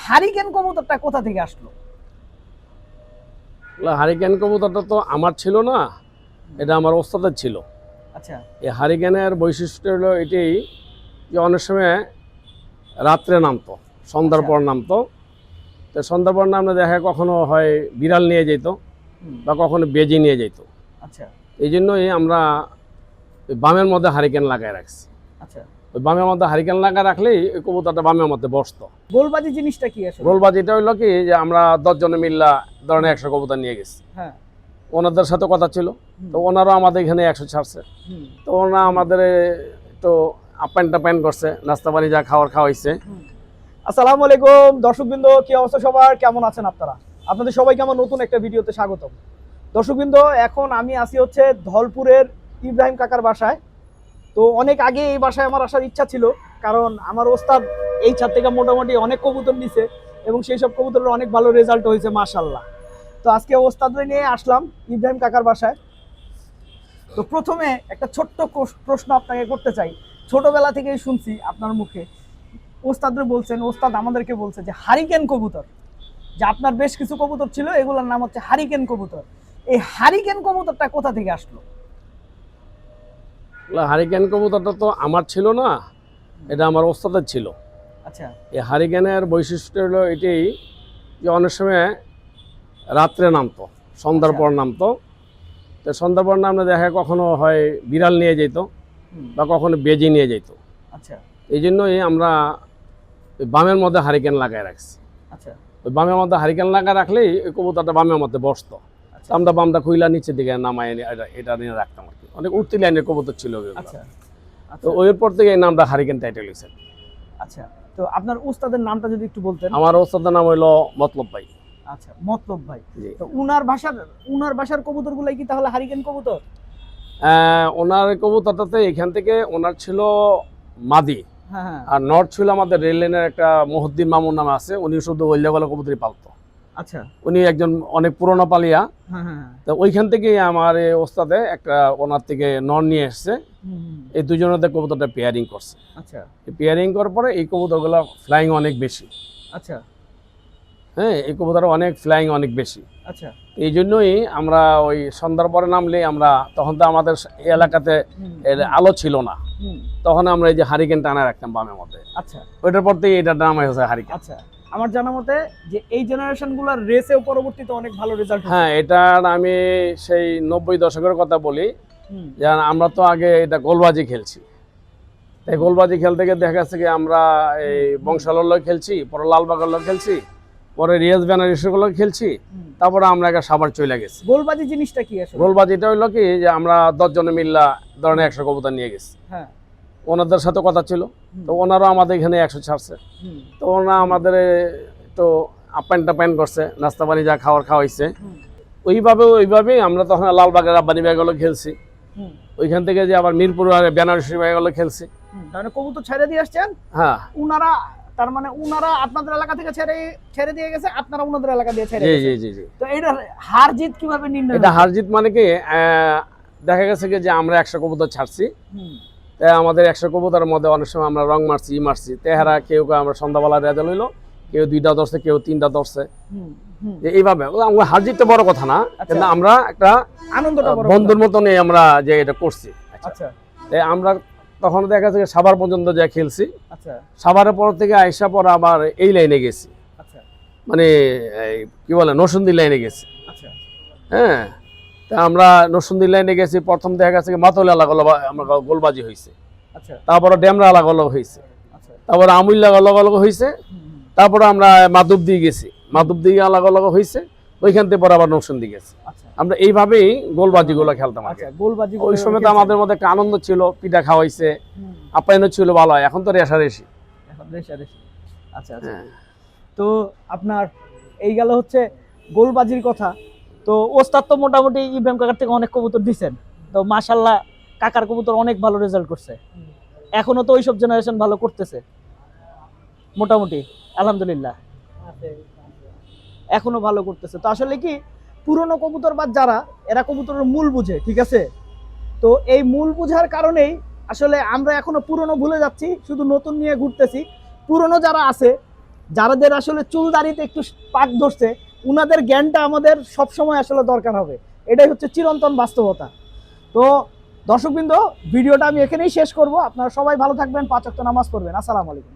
Hurricane কবুতরটা কোথা থেকে আসলো? হারিকেন কবুতরটা তো আমার ছিল না, এটা আমার ওস্তাদের ছিল। আচ্ছা এই হারিকেনের বৈশিষ্ট্য হলো এটাই যে অনেক সময় রাত্রে নামতো, সন্ধ্যার পর নামতো। তো সন্ধ্যার পর নামলে দেখা কখনো হয় বিড়াল নিয়ে যেত বা কখনো বেজি নিয়ে যেত। আচ্ছা এই জন্যই আমরা ওই বামের মধ্যে হারিকেন লাগায় রাখছি। আচ্ছা। ওই বামের মধ্যে হারিকেন লাগায় রাখলেই ওই কবুতরটা বামের মধ্যে বসতো। গোলবাজি জিনিসটা কি আসলে? গোলবাজিটা হইলো কি যে আমরা 10 জনে মিল্লা ধরেন 100 কবুতর নিয়ে গেছি। হ্যাঁ। ওনাদের সাথে কথা ছিল, তো ওনারাও আমাদের এখানে 100 ছাড়ছে। তো ওনারা আমাদের একটু আপ্যায়ন টাপ্যায়ন করছে, নাস্তা পানি যা খাওয়ার খাওয়াইছে। আসসালামু আলাইকুম দর্শকবৃন্দ, কি অবস্থা সবার, কেমন আছেন আপনারা? আপনাদের সবাইকে আমার নতুন একটা ভিডিওতে স্বাগতম। দর্শকবৃন্দ, এখন আমি আসি হচ্ছে ধলপুরের ইব্রাহিম কাকার বাসায়। তো অনেক আগে এই বাসায় আমার আসার ইচ্ছা ছিল, কারণ আমার ওস্তাদ এই ছাদ থেকে মোটামুটি অনেক কবুতর নিছে এবং সেই সব কবুতরের অনেক ভালো রেজাল্ট হয়েছে মাশাআল্লাহ। তো আজকে ওস্তাদরে নিয়ে আসলাম ইব্রাহিম কাকার বাসায়। তো প্রথমে একটা ছোট্ট প্রশ্ন আপনাকে করতে চাই। ছোটবেলা থেকেই শুনছি আপনার মুখে, ওস্তাদরে বলছেন, ওস্তাদ আমাদেরকে বলছে যে হারিকেন কবুতর, যে আপনার বেশ কিছু কবুতর ছিল, এগুলোর নাম হচ্ছে হারিকেন কবুতর। এই হারিকেন কবুতরটা কোথা থেকে আসলো? হারিকেন কবুতরটা তো আমার ছিল না, এটা আমার ওস্তাদের ছিল। আচ্ছা এই হারিকেনের বৈশিষ্ট্য হলো এটাই যে অনেক সময় রাত্রে নামতো, সন্ধ্যার পর নামতো। তো সন্ধ্যার পর নামলে দেখা কখনো হয় বিড়াল নিয়ে যেত বা কখনো বেজি নিয়ে যেত। আচ্ছা এই জন্যই আমরা ওই বামের মধ্যে হারিকেন লাগায় রাখছি। আচ্ছা ওই বামের মধ্যে হারিকেন লাগায় রাখলেই ওই কবুতরটা বামের মধ্যে বসতো। আচ্ছা। আমরা বামটা খুইলা নিচের দিকে নামায় এটা নিয়ে রাখতাম আর কি। অনেক উঠতি লাইনের কবুতর ছিল ওগুলো। আচ্ছা তো ওই পর থেকে এই নামটা হারিকেন টাইটেল হয়েছে। আচ্ছা। তো আপনার উস্তাদের নামটা যদি একটু বলতেন। আমার ওস্তাদের নাম হইলো মতলব ভাই। আচ্ছা, মতলব ভাই। জি। তো উনার ভাষার কবুতরগুলাই কি তাহলে হারিকেন কবুতর? ওনার কবুতরটাতে এখান থেকে ওনার ছিল মাদি, হ্যাঁ হ্যাঁ। আর নর্থ ছিল আমাদের রেল লাইনের একটা মহদ্দিন মামুর নাম আছে, উনি শুধু ওইলাগলা কবুতরই পালতো। আচ্ছা। উনি একজন অনেক পুরোনো পালিয়া। হ্যাঁ হ্যাঁ। তো ওইখান থেকেই আমার এই ওস্তাদে একটা ওনার থেকে নর নিয়ে এসছে। এই দুজনের কবুতরটা পেয়ারিং করছে। আচ্ছা পেয়ারিং করার পরে এই কবুতরগুলো ফ্লাইং অনেক বেশি। আচ্ছা। হ্যাঁ, এই কবুতর অনেক ফ্লাইং অনেক বেশি। আচ্ছা। এই জন্যই আমরা ওই সন্ধ্যার পরে নামলে আমরা তখন তো আমাদের এই এলাকাতে আলো ছিল না, তখন আমরা এই যে হারিকেন টানা রাখতাম বামের মধ্যে। আচ্ছা। ওইটার পর থেকে এটার নাম হয়েছে হারিকেন। আচ্ছা, আমার জানা মতে যে এই জেনারেশনগুলোর রেসেও পরবর্তীতে অনেক ভালো রেজাল্ট। হ্যাঁ, এটার আমি সেই 90 দশকের কথা বলি, যে আমরা তো আগে এটা গোলবাজি খেলছি। এই গোলবাজি খেলতে গিয়ে দেখা যাচ্ছে কি আমরা এই বংশালয় খেলছি, পরে লালবাগাল খেলছি, পরে রিয়াজ ব্যানারিসগুলো খেলছি, তারপরে আমরা একটা সাবার চলে গেছি। গোলবাজি জিনিসটা কি আসলে? গোলবাজিটা হইলো কি যে আমরা 10 জনে মিল্লা ধরেন 100 কবুতর নিয়ে গেছি। হ্যাঁ। ওনাদের ওনাদের সাথে কথা ছিল, তো ওনারাও আমাদের এখানে 100 ছাড়ছে। তো ওনারা আমাদের একটু আপ্যায়ন টাপ্যায়ন করছে, নাস্তা পানি যা খাওয়ার খাওয়াইছে। ওইভাবেই আমরা তখন লালবাগের রাব্বানি ব্যাগগুলো খেলছি। ওইখান থেকে যে আবার মিরপুর আর বেনারসি ব্যাগগুলো খেলছি। তাহলে কবুতর ছেড়ে দিয়ে আসছেন। হ্যাঁ, উনারা, তার মানে উনারা আপনাদের এলাকা থেকে ছেড়ে দিয়ে গেছে, আপনারা উনাদের এলাকা দিয়ে ছেড়ে জি গেছেন। জি জি জি। তো এটা হার জিত কিভাবে নির্ণয়? এটা হার জিত মানে কি, দেখা গেছে কি যে আমরা 100 কবুতর ছাড়ছি, তাই আমাদের 100 কবুতরের মধ্যে অনেক সময় আমরা রং মারছি তেহারা কেউ আমরা সন্ধ্যাবেলা রেজাল্ট হইলো, কেউ 2টা ধরছে, কেউ 3টা ধরছে। এইভাবে আমরা হার জিতটা বড় কথা না, কিন্তু আমরা একটা আনন্দটা বড় বন্ধুর মতন আমরা যে এটা করছি। আচ্ছা। তাই আমরা তখন দেখা যাচ্ছে সাভার পর্যন্ত যা খেলছি। আচ্ছা। সাভারের পর থেকে আইসা পর আবার এই লাইনে গেছি, আচ্ছা। মানে কি বলে নরসিংদী লাইনে গেছি। আচ্ছা। হ্যাঁ, তা আমরা নরসিংদী লাইনে গেছি, প্রথম দেখা গেছে মাতলে আলাগল আমরা গোলবাজি হয়েছে, আচ্ছা। তারপরে ডেমরা আলাগল হয়েছে, আচ্ছা। তারপরে আমুল্লা আলাগল হয়েছে, তারপরে আমরা মাধব দিয়ে গেছি, মাধব দিয়ে আলাগল হয়েছে, ওইখান থেকে পরে আবার নরসিংদী গেছি। আচ্ছা। আমরা এইভাবেই গোলবাজি গুলো খেলতাম। আচ্ছা, গোলবাজি ওই সময় তো আমাদের মধ্যে একটা আনন্দ ছিল, পিঠা খাওয়াইছে, আপ্যায়ন ছিল ভালো। এখন তো রেশারেশি। এখন রেশারেশি। আচ্ছা আচ্ছা। তো আপনার এই গেল হচ্ছে গোলবাজির কথা। তো ওস্তাদ তো মোটামুটি ইব্রাহিম কাকার থেকে অনেক কবুতর দিচ্ছেন, তো মাশাআল্লাহ কাকার কবুতর অনেক ভালো রেজাল্ট করছে। এখনো তো ওইসব জেনারেশন ভালো করতেছে মোটামুটি, আলহামদুলিল্লাহ এখনো ভালো করতেছে। তো আসলে কি পুরনো কবুতর বা যারা, এরা কবুতরের মূল বুঝে, ঠিক আছে? তো এই মূল বুঝার কারণেই আসলে আমরা এখনো পুরনো ভুলে যাচ্ছি, শুধু নতুন নিয়ে ঘুরতেছি। পুরনো যারা আছে যাদের আসলে চুল দাড়িতে একটু পাক ধরছে, উনাদের জ্ঞানটা আমাদের সবসময় আসলে দরকার হবে। এটাই হচ্ছে চিরন্তন বাস্তবতা। তো দর্শকবৃন্দ, ভিডিওটা আমি এখানেই শেষ করব। আপনারা সবাই ভালো থাকবেন, 5 ওয়াক্ত নামাজ পড়বেন। আসসালামু আলাইকুম।